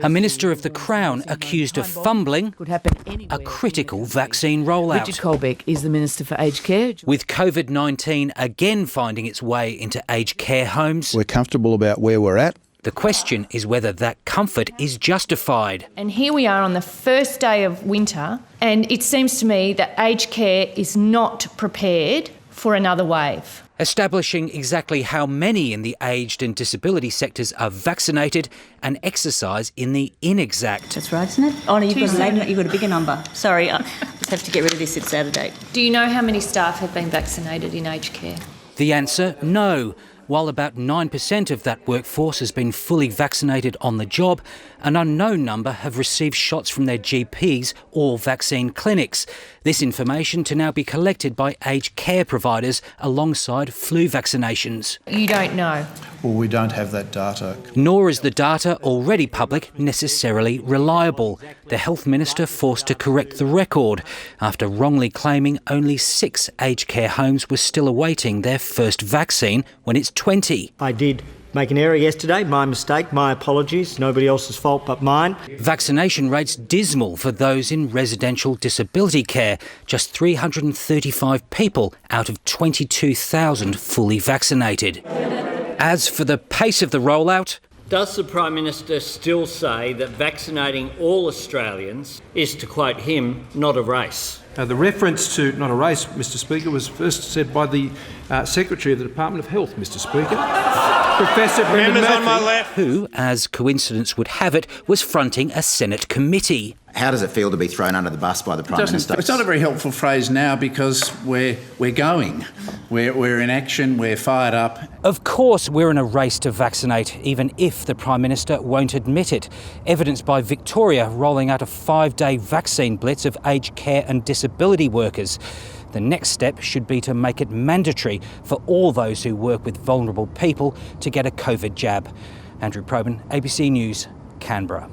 A minister of the Crown accused of fumbling a critical vaccine rollout. Richard Colbeck is the Minister for Aged Care. With COVID-19 again finding its way into aged care homes, we're comfortable about where we're at. The question is whether that comfort is justified. And here we are on the first day of winter, and it seems to me that aged care is not prepared for another wave. Establishing exactly how many in the aged and disability sectors are vaccinated and exercise in the inexact. That's right, isn't it? Oh, no, you've got a bigger number. Sorry, I just have to get rid of this. It's out of date. Do you know how many staff have been vaccinated in aged care? The answer, no. While about 9% of that workforce has been fully vaccinated on the job, an unknown number have received shots from their GPs or vaccine clinics. This information to now be collected by aged care providers alongside flu vaccinations. You don't know? Well, we don't have that data. Nor is the data already public necessarily reliable. The Health Minister forced to correct the record after wrongly claiming only 6 aged care homes were still awaiting their first vaccine when it's 20. I did make an error yesterday, my mistake, my apologies, nobody else's fault but mine. Vaccination rates dismal for those in residential disability care, just 335 people out of 22,000 fully vaccinated. As for the pace of the rollout, does the Prime Minister still say that vaccinating all Australians is, to quote him, not a race? The reference to not a race, Mr Speaker, was first said by the Secretary of the Department of Health, Mr Speaker, Professor Brendan Murphy, who, as coincidence would have it, was fronting a Senate committee. How does it feel to be thrown under the bus by the Prime Minister? It's not a very helpful phrase now because we're going. We're in action, we're fired up. Of course we're in a race to vaccinate, even if the Prime Minister won't admit it. Evidenced by Victoria rolling out a 5-day vaccine blitz of aged care and disability workers. The next step should be to make it mandatory for all those who work with vulnerable people to get a COVID jab. Andrew Probyn, ABC News, Canberra.